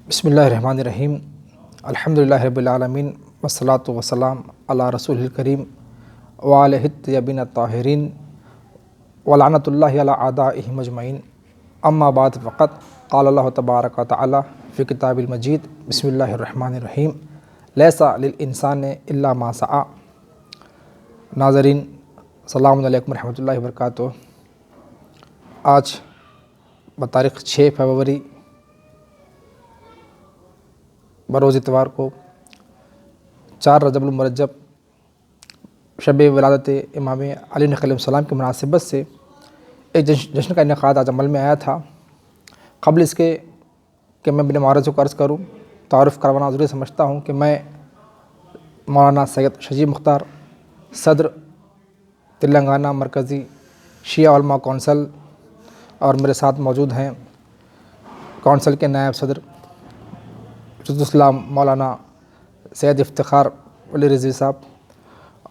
بسم اللہ الرحمن الرحیم الحمدللہ رب العالمین والصلاة والسلام علی رسول الکریم وعلیہ الطیبین الطاہرین ولعنۃ اللہ علی اعدائہم اجمعین اما بعد فقط قال اللہ تبارک و تعالی فی کتاب المجید بسم اللہ الرحمن الرحیم لیس للانسان الا ما سعی۔ ناظرین السلام علیکم ورحمۃ اللہ وبرکاتہ۔ آج بتاریخ 6 فروری بروز اتوار کو 4 رجب المرجب شب ولادت امام علی نقی علیہ السلام کی مناسبت سے ایک جشن کا انعقاد آج عمل میں آیا تھا۔ قبل اس کے کہ میں اپنے معرض کو عرض کروں، تعارف کروانا ضروری سمجھتا ہوں کہ میں مولانا سید شجیع مختار، صدر تلنگانہ مرکزی شیعہ علماء کونسل، اور میرے ساتھ موجود ہیں کونسل کے نائب صدر جزء الاسلام مولانا سید افتخار علی رضوی صاحب،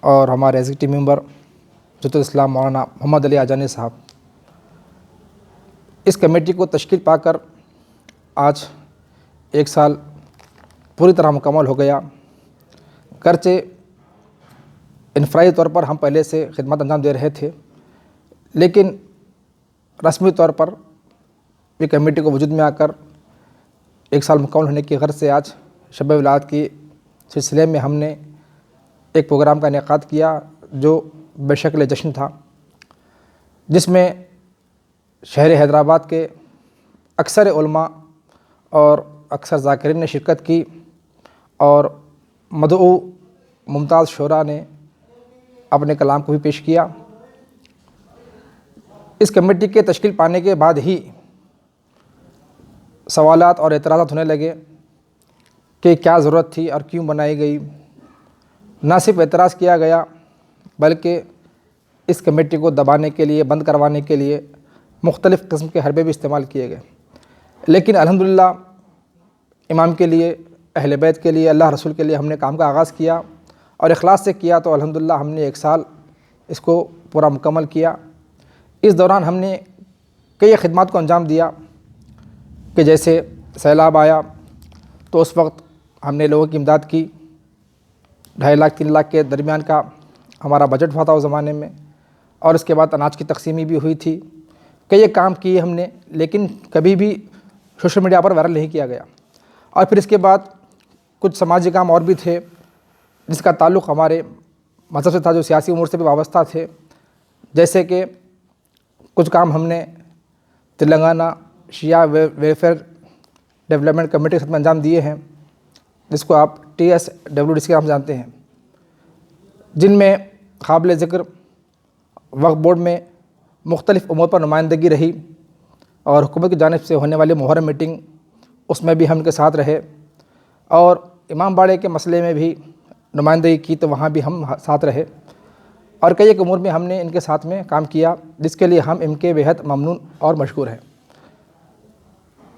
اور ہمارے ایگزیکٹو ممبر جزء الاسلام مولانا محمد علی آجانی صاحب۔ اس کمیٹی کو تشکیل پا کر آج 1 سال پوری طرح مکمل ہو گیا۔ گرچہ انفرادی طور پر ہم پہلے سے خدمات انجام دے رہے تھے، لیکن رسمی طور پر یہ کمیٹی کو وجود میں آ کر 1 سال مکمل ہونے کی غرض سے آج شب ولادت کے سلسلے میں ہم نے ایک پروگرام کا انعقاد کیا جو بے شکل جشن تھا، جس میں شہر حیدرآباد کے اکثر علماء اور اکثر ذاکرین نے شرکت کی، اور مدعو ممتاز شعراء نے اپنے کلام کو بھی پیش کیا۔ اس کمیٹی کے تشکیل پانے کے بعد ہی سوالات اور اعتراضات ہونے لگے کہ کیا ضرورت تھی اور کیوں بنائی گئی۔ نہ صرف اعتراض کیا گیا بلکہ اس کمیٹی کو دبانے کے لیے، بند کروانے کے لیے مختلف قسم کے حربے بھی استعمال کیے گئے، لیکن الحمدللہ امام کے لیے، اہل بیت کے لیے، اللہ رسول کے لیے ہم نے کام کا آغاز کیا اور اخلاص سے کیا، تو الحمدللہ ہم نے 1 سال اس کو پورا مکمل کیا۔ اس دوران ہم نے کئی خدمات کو انجام دیا کہ جیسے سیلاب آیا تو اس وقت ہم نے لوگوں کی امداد کی، 2.5 لاکھ 3 لاکھ کے درمیان کا ہمارا بجٹ ہوا تھا اس زمانے میں، اور اس کے بعد اناج کی تقسیمی بھی ہوئی تھی۔ کئی کام کیے ہم نے، لیکن کبھی بھی سوشل میڈیا پر وائرل نہیں کیا گیا۔ اور پھر اس کے بعد کچھ سماجی کام اور بھی تھے جس کا تعلق ہمارے مذہب سے تھا، جو سیاسی امور سے بھی وابستہ تھے، جیسے کہ کچھ کام ہم نے تلنگانہ شیعہ ویلفیئر ڈیولپمنٹ کمیٹی کے ساتھ میں انجام دیے ہیں، جس کو آپ TSWDC کے نام سے جانتے ہیں، جن میں قابل ذکر وقف بورڈ میں مختلف امور پر نمائندگی رہی، اور حکومت کی جانب سے ہونے والی محرم میٹنگ، اس میں بھی ہم ان کے ساتھ رہے، اور امام باڑے کے مسئلے میں بھی نمائندگی کی تو وہاں بھی ہم ساتھ رہے، اور کئی ایک امور میں ہم نے ان کے ساتھ میں کام کیا، جس کے لیے ہم ان کے بےحد ممنون اور مشکور ہیں۔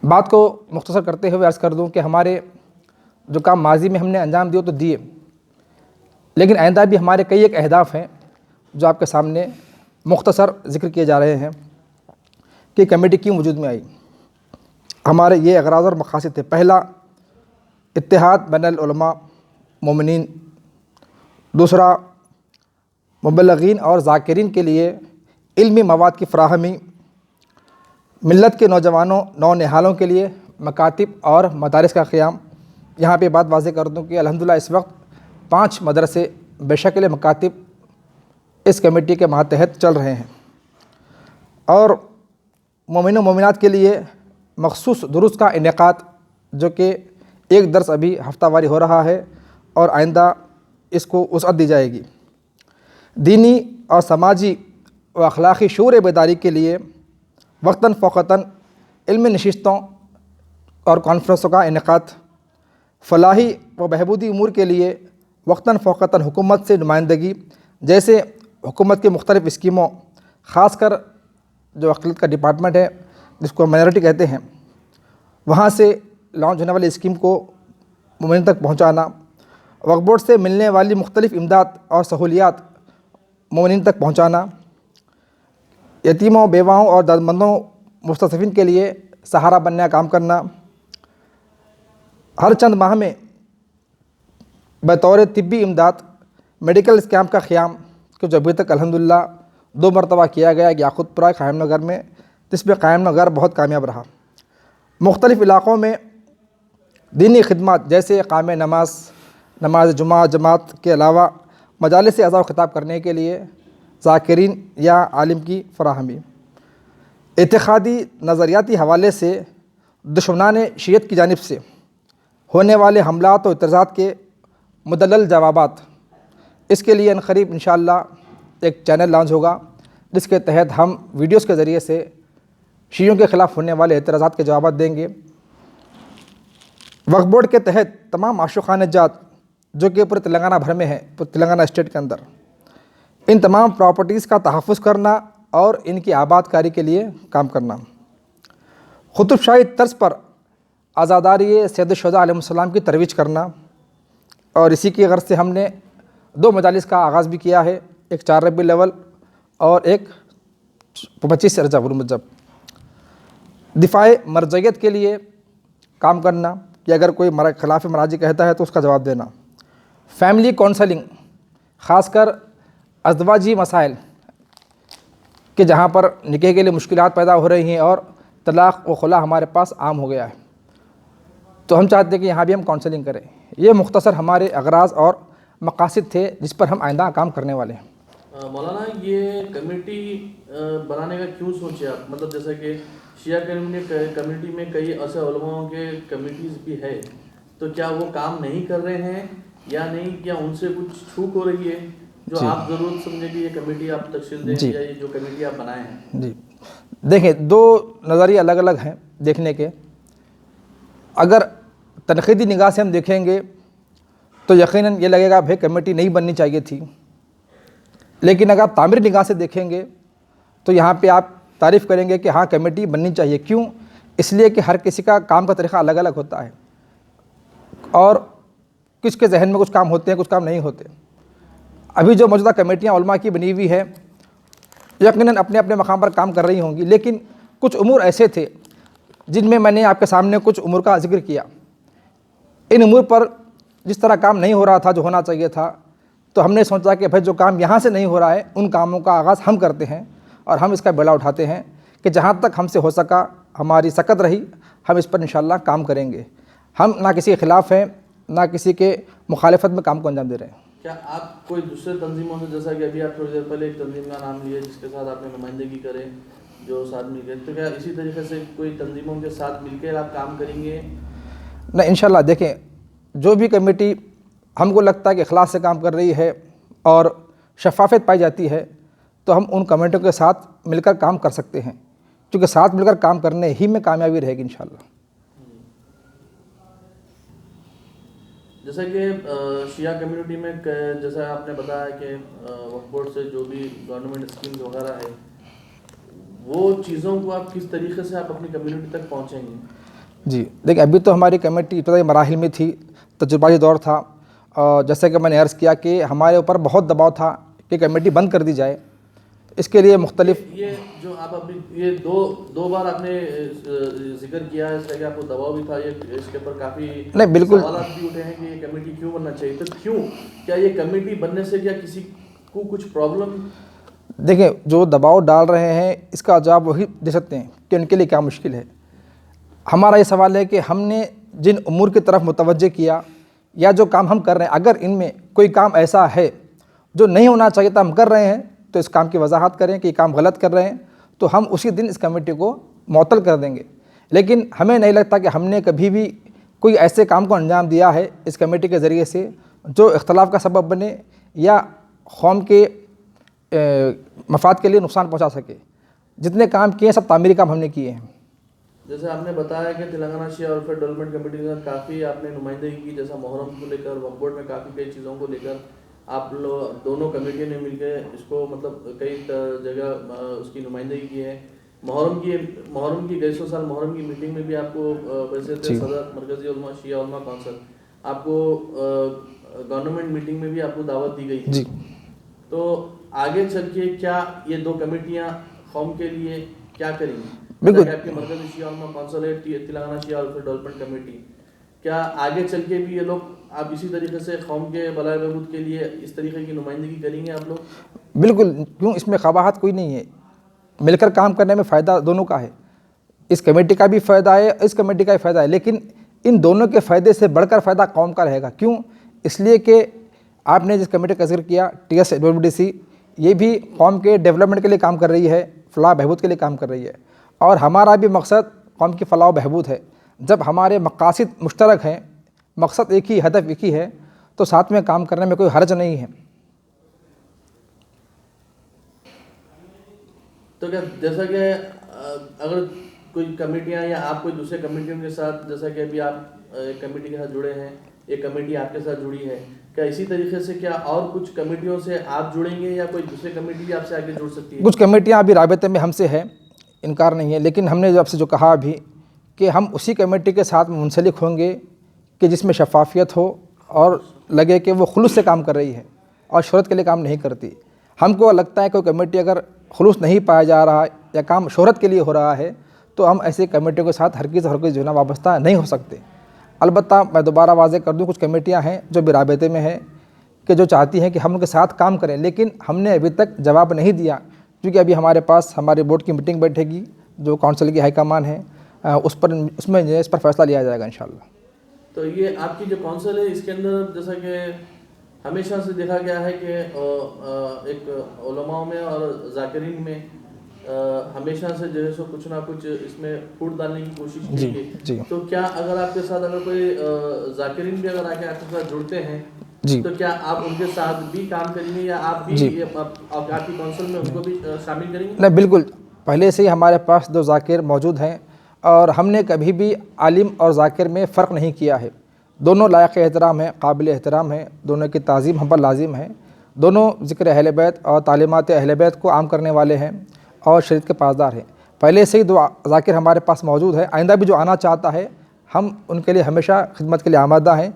بات کو مختصر کرتے ہوئے عرض کر دوں کہ ہمارے جو کام ماضی میں ہم نے انجام دیے تو دیے، لیکن آئندہ بھی ہمارے کئی ایک اہداف ہیں جو آپ کے سامنے مختصر ذکر کیے جا رہے ہیں کہ کمیٹی کیوں وجود میں آئی۔ ہمارے یہ اغراض اور مقاصد تھے: پہلا، اتحاد بین العلماء مومنین; دوسرا، مبلغین اور ذاکرین کے لیے علمی مواد کی فراہمی; ملت کے نوجوانوں، نونہالوں کے لیے مکاتب اور مدارس کا قیام۔ یہاں پہ بات واضح کر دوں کہ الحمدللہ اس وقت 5 مدرسے بے شکل مکاتب اس کمیٹی کے ماتحت چل رہے ہیں، اور مومن و مومنات کے لیے مخصوص دروس کا انعقاد، جو کہ ایک درس ابھی ہفتہ واری ہو رہا ہے اور آئندہ اس کو وسعت دی جائے گی۔ دینی اور سماجی و اخلاقی شعور بیداری کے لیے وقتاً فوقتاً علمی نشستوں اور کانفرنسوں کا انعقاد، فلاحی و بہبودی امور کے لیے وقتاً فوقتاً حکومت سے نمائندگی، جیسے حکومت کے مختلف اسکیموں، خاص کر جو اقلیت کا ڈپارٹمنٹ ہے جس کو مائنورٹی کہتے ہیں، وہاں سے لانچ ہونے والی اسکیم کو مومنین تک پہنچانا، وقف بورڈ سے ملنے والی مختلف امداد اور سہولیات مومنین تک پہنچانا، یتیموں، بیواؤں اور درد مندوں مستضعفین کے لیے سہارا بننے کا کام کرنا، ہر چند ماہ میں بطور طبی امداد میڈیکل کیمپ کا قیام کہ جو ابھی تک الحمدللہ 2 مرتبہ کیا گیا، یاقوت پورہ قائم نگر میں، جس میں قائم نگر بہت کامیاب رہا۔ مختلف علاقوں میں دینی خدمات جیسے اقام نماز، نماز جمعہ جماعت کے علاوہ مجالس اعظا و خطاب کرنے کے لیے ذاکرین یا عالم کی فراہمی، اعتقادی نظریاتی حوالے سے دشمنان شریعت کی جانب سے ہونے والے حملات و اعتراضات کے مدلل جوابات۔ اس کے لیے عنقریب انشاءاللہ ایک چینل لانچ ہوگا جس کے تحت ہم ویڈیوز کے ذریعے سے شیعوں کے خلاف ہونے والے اعتراضات کے جوابات دیں گے۔ وقف بورڈ کے تحت تمام عاشقان جات جو کہ پورے تلنگانہ بھر میں ہیں، تلنگانہ اسٹیٹ کے اندر، ان تمام پراپرٹیز کا تحفظ کرنا اور ان کی آباد کاری کے لیے کام کرنا، قطب شاہی طرز پر عزاداری سید الشہداء علیہ السلام کی ترویج کرنا، اور اسی کی غرض سے ہم نے 2 مجالس کا آغاز بھی کیا ہے، ایک 4 ربیع الاول اور ایک 25 رجب المرجب۔ دفاع مرجعیت کے لیے کام کرنا کہ اگر کوئی خلاف مراجع کہتا ہے تو اس کا جواب دینا، فیملی کونسلنگ خاص کر ازدواجی مسائل کہ جہاں پر نکاح کے لیے مشکلات پیدا ہو رہی ہیں اور طلاق و خلا ہمارے پاس عام ہو گیا ہے، تو ہم چاہتے ہیں کہ یہاں بھی ہم کونسلنگ کریں۔ یہ مختصر ہمارے اغراض اور مقاصد تھے جس پر ہم آئندہ کام کرنے والے ہیں۔ مولانا یہ کمیٹی بنانے کا کیوں سوچے آپ؟ مطلب جیسا کہ شیعہ کمیونٹی میں کئی ایسے علماء کے کمیٹیز بھی ہے، تو کیا وہ کام نہیں کر رہے ہیں یا نہیں، کیا ان سے کچھ چھوٹ ہو رہی ہے جو آپ ضرورت سمجھے کہ یہ کمیٹی آپ تشکیل دیں یا یہ جو کمیٹی آپ بنائے ہیں؟ جی دیکھیں، 2 نظریے الگ الگ ہیں دیکھنے کے۔ اگر تنقیدی نگاہ سے ہم دیکھیں گے تو یقیناً یہ لگے گا بھائی کمیٹی نہیں بننی چاہیے تھی، لیکن اگر آپ تعمیری نگاہ سے دیکھیں گے تو یہاں پہ آپ تعریف کریں گے کہ ہاں کمیٹی بننی چاہیے۔ کیوں؟ اس لیے کہ ہر کسی کا کام کا طریقہ الگ الگ ہوتا ہے اور کس کے ذہن میں کچھ کام ہوتے ہیں، کچھ کام نہیں ہوتے۔ ابھی جو موجودہ کمیٹیاں علماء کی بنی ہوئی ہے یقیناً اپنے اپنے مقام پر کام کر رہی ہوں گی، لیکن کچھ امور ایسے تھے جن میں نے آپ کے سامنے کچھ امور کا ذکر کیا۔ ان امور پر جس طرح کام نہیں ہو رہا تھا جو ہونا چاہیے تھا، تو ہم نے سوچا کہ بھائی جو کام یہاں سے نہیں ہو رہا ہے ان کاموں کا آغاز ہم کرتے ہیں اور ہم اس کا بیڑا اٹھاتے ہیں کہ جہاں تک ہم سے ہو سکا، ہماری سکت رہی، ہم اس پر انشاءاللہ کام کریں گے۔ ہم نہ کسی کے خلاف ہیں نہ کسی کے مخالفت میں کام کو انجام دے رہے ہیں۔ کیا آپ کوئی دوسرے تنظیموں سے، جیسا کہ ابھی آپ تھوڑی دیر پہلے ایک تنظیم کا نام لیا جس کے ساتھ آپ نے نمائندگی کرے جو ساتھ مل گئے، تو کیا اسی طریقے سے کوئی تنظیموں کے ساتھ مل کر آپ کام کریں گے؟ نہیں، انشاءاللہ دیکھیں، جو بھی کمیٹی ہم کو لگتا ہے کہ اخلاص سے کام کر رہی ہے اور شفافیت پائی جاتی ہے تو ہم ان کمیٹیوں کے ساتھ مل کر کام کر سکتے ہیں، کیونکہ ساتھ مل کر کام کرنے ہی میں کامیابی رہے گی انشاءاللہ۔ جیسا کہ شیعہ کمیونٹی میں جیسا آپ نے بتایا کہ وقف بورڈ سے جو بھی گورنمنٹ اسکیمز وغیرہ ہے وہ چیزوں کو آپ کس طریقے سے آپ اپنی کمیونٹی تک پہنچیں گے؟ جی دیکھیں، ابھی تو ہماری کمیٹی ابتدائی مراحل میں تھی، تجرباتی دور تھا، اور جیسے کہ میں نے عرض کیا کہ ہمارے اوپر بہت دباؤ تھا کہ کمیٹی بند کر دی جائے۔ اس کے لیے مختلف یہ جو آپ ابھی یہ دو بار آپ نے ذکر کیا ہے، اس کا کہ آپ کو دباؤ بھی تھا، یہ اس کے اوپر کافی سوالات بھی اٹھے ہیں کہ یہ کمیٹی کیوں بننا چاہیے، تو کیوں، کیا یہ کمیٹی بننے سے کیا کسی کو کچھ پرابلم؟ دیکھیں، جو دباؤ ڈال رہے ہیں اس کا جواب وہی دے سکتے ہیں کہ ان کے لیے کیا مشکل ہے۔ ہمارا یہ سوال ہے کہ ہم نے جن امور کی طرف متوجہ کیا یا جو کام ہم کر رہے ہیں، اگر ان میں کوئی کام ایسا ہے جو نہیں ہونا چاہیے تھا ہم کر رہے ہیں تو اس کام کی وضاحت کریں کہ یہ کام غلط کر رہے ہیں، تو ہم اسی دن اس کمیٹی کو معطل کر دیں گے۔ لیکن ہمیں نہیں لگتا کہ ہم نے کبھی بھی کوئی ایسے کام کو انجام دیا ہے اس کمیٹی کے ذریعے سے جو اختلاف کا سبب بنے یا قوم کے مفاد کے لیے نقصان پہنچا سکے۔ جتنے کام کیے سب تعمیری کام ہم نے کیے ہیں۔ جیسے آپ نے بتایا کہ تلنگانہ شیعہ ویلفیئر ڈیولپمنٹ کمیٹی کے ساتھ کافی آپ نے نمائندگی کی، جیسا محرم کو لے کر وقف بورڈ میں کافی کئی چیزوں کو لے کر آپ لوگ دونوں کمیٹیوں نے مل کے اس کو مطلب کئی جگہ اس کی نمائندگی کی ہے۔ محرم کی 150 سال محرم کی میٹنگ میں بھی آپ کو ویسے تھے صدر مرکزی علماء شیعہ علماء کونسل، آپ کو گورنمنٹ میٹنگ میں بھی آپ کو دعوت دی گئی تھی۔ تو آگے چل کے کیا یہ 2 کمیٹیاں قوم کے لیے کیا کریں گی؟ بالکل، آپ کی مرکزی شیعہ علماء کونسل ہے، تلنگانہ شیعہ ویلفیئر ڈیولپمنٹ کمیٹی، کیا آگے چل کے بھی یہ لوگ آپ اسی طریقے سے قوم کے بھلائی بہبود کے لیے اس طریقے کی نمائندگی کریں گے آپ لوگ؟ بالکل، کیوں اس میں قباحت کوئی نہیں ہے، مل کر کام کرنے میں فائدہ دونوں کا ہے، اس کمیٹی کا بھی فائدہ ہے، اس کمیٹی کا بھی فائدہ ہے، لیکن ان دونوں کے فائدے سے بڑھ کر فائدہ قوم کا رہے گا۔ کیوں؟ اس لیے کہ آپ نے جس کمیٹی کا ذکر کیا TSWDC، یہ بھی قوم کے ڈیولپمنٹ کے لیے کام کر رہی ہے، فلاح بہبود کے لیے کام کر رہی ہے، اور ہمارا بھی مقصد قوم کی فلاح و بہبود ہے۔ جب ہمارے مقاصد مشترک ہیں، مقصد ایک ہی، ہدف ایک ہی ہے، تو ساتھ میں کام کرنے میں کوئی حرج نہیں ہے۔ تو کیا جیسا کہ اگر کوئی کمیٹیاں یا آپ کوئی دوسرے کمیٹیوں کے ساتھ، جیسا کہ ابھی آپ ایک کمیٹی کے ساتھ جڑے ہیں، ایک کمیٹی آپ کے ساتھ جڑی ہے، کیا اسی طریقے سے کیا اور کچھ کمیٹیوں سے آپ جڑیں گے یا کوئی دوسرے کمیٹی بھی آپ سے آگے جڑ سکتی ہے؟ کچھ کمیٹیاں ابھی رابطے میں ہم سے ہے، انکار نہیں ہے، لیکن ہم نے آپ سے جو کہا ابھی کہ ہم اسی کمیٹی کے ساتھ منسلک ہوں گے کہ جس میں شفافیت ہو اور لگے کہ وہ خلوص سے کام کر رہی ہے اور شہرت کے لیے کام نہیں کرتی۔ ہم کو لگتا ہے کوئی کمیٹی اگر خلوص نہیں پایا جا رہا ہے یا کام شہرت کے لیے ہو رہا ہے تو ہم ایسی کمیٹیوں کے ساتھ ہرگز جو ہے نا وابستہ نہیں ہو سکتے۔ البتہ میں دوبارہ واضح کر دوں، کچھ کمیٹیاں ہیں جو بھی رابطے میں ہیں کہ جو چاہتی ہیں کہ ہم ان کے ساتھ کام کریں، لیکن ہم نے ابھی تک جواب نہیں دیا، کیونکہ ابھی ہمارے پاس ہمارے بورڈ کی میٹنگ بیٹھے گی جو کونسل کی ہائی کمان ہے، اس میں اس پر فیصلہ لیا جائے گا انشاءاللہ۔ تو یہ آپ کی جو کونسل ہے، اس کے اندر جیسا کہ ہمیشہ سے دیکھا گیا ہے کہ ایک علماء میں اور ذاکرین میں ہمیشہ سے جو ہے سو کچھ نہ کچھ اس میں پھوٹ ڈالنے کی کوشش کی گئی۔ تو کیا اگر آپ کے ساتھ اگر کوئی ذاکرین بھی اگر آ کے آپ کے ساتھ جڑتے ہیں تو کیا آپ ان کے ساتھ بھی کام کریں گے یا آپ بھی آپ کی کونسل میں ان کو بھی شامل کریں گے؟ نہیں، بالکل، پہلے سے ہی ہمارے پاس 2 ذاکر موجود ہیں اور ہم نے کبھی بھی عالم اور ذاکر میں فرق نہیں کیا ہے۔ دونوں لائق احترام ہیں، قابل احترام ہیں، دونوں کی تعظیم ہم پر لازم ہے، دونوں ذکر اہل بیت اور تعلیمات اہل بیت کو عام کرنے والے ہیں اور شریعت کے پاسدار ہیں۔ پہلے سے ہی 2 ذاکر ہمارے پاس موجود ہیں، آئندہ بھی جو آنا چاہتا ہے ہم ان کے لیے ہمیشہ خدمت کے لیے آمادہ ہیں۔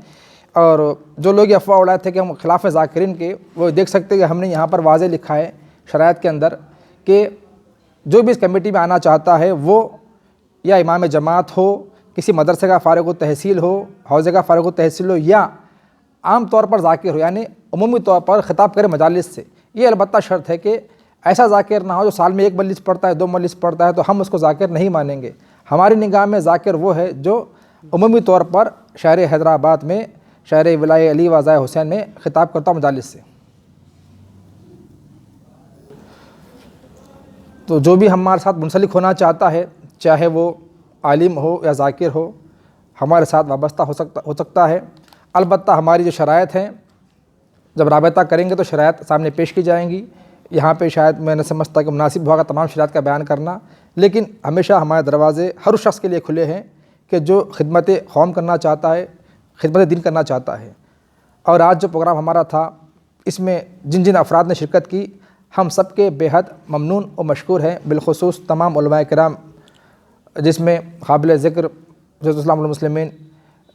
اور جو لوگ یہ افواہ اڑائے تھے کہ ہم خلاف ذاکرین کے، وہ دیکھ سکتے ہیں کہ ہم نے یہاں پر واضح لکھا ہے شرائط کے اندر کہ جو بھی اس کمیٹی میں آنا چاہتا ہے وہ یا امام جماعت ہو، کسی مدرسے کا فارغ التحصیل ہو، حوزے کا فارغ التحصیل ہو، یا عام طور پر ذاکر ہو، یعنی عمومی طور پر خطاب کرے مجالس سے۔ یہ البتہ شرط ہے کہ ایسا ذاکر نہ ہو جو سال میں 1 مجلس پڑھتا ہے، 2 مجلس پڑھتا ہے، تو ہم اس کو ذاکر نہیں مانیں گے۔ ہماری نگاہ میں ذاکر وہ ہے جو عمومی طور پر شہر حیدرآباد میں، شہر ولایہ علی و ضیاء حسین میں خطاب کرتا مجالس سے۔ تو جو بھی ہمارے ساتھ منسلک ہونا چاہتا ہے، چاہے وہ عالم ہو یا ذاکر ہو، ہمارے ساتھ وابستہ ہو سکتا ہے۔ البتہ ہماری جو شرائط ہیں، جب رابطہ کریں گے تو شرائط سامنے پیش کی جائیں گی۔ یہاں پہ شاید میں نے سمجھتا کہ مناسب ہوگا تمام شرائط کا بیان کرنا، لیکن ہمیشہ ہمارے دروازے ہر اس شخص کے لیے کھلے ہیں کہ جو خدمت قوم کرنا چاہتا ہے، خدمت دین کرنا چاہتا ہے۔ اور آج جو پروگرام ہمارا تھا، اس میں جن جن افراد نے شرکت کی، ہم سب کے بے حد ممنون و مشکور ہیں، بالخصوص تمام علماء کرام، جس میں قابل ذکر حضرت اسلام المسلمین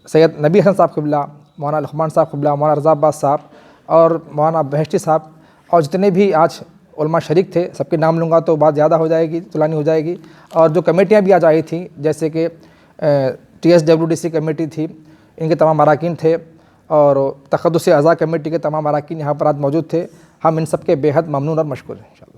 سید نبی حسن صاحب قبلہ، مولانا لقمان صاحب قبلہ، مولانا رضا عباس صاحب اور مولانا بہشتی صاحب، اور جتنے بھی آج علماء شریک تھے، سب کے نام لوں گا تو بات زیادہ ہو جائے گی، طولانی ہو جائے گی۔ اور جو کمیٹیاں بھی آج آئی تھیں، جیسے کہ TSWDC کمیٹی تھی، ان کے تمام اراکین تھے، اور تقدس اعضاء کمیٹی کے تمام اراکین یہاں پر آج موجود تھے۔ ہم ان سب کے بے حد ممنون اور مشکور ہیں۔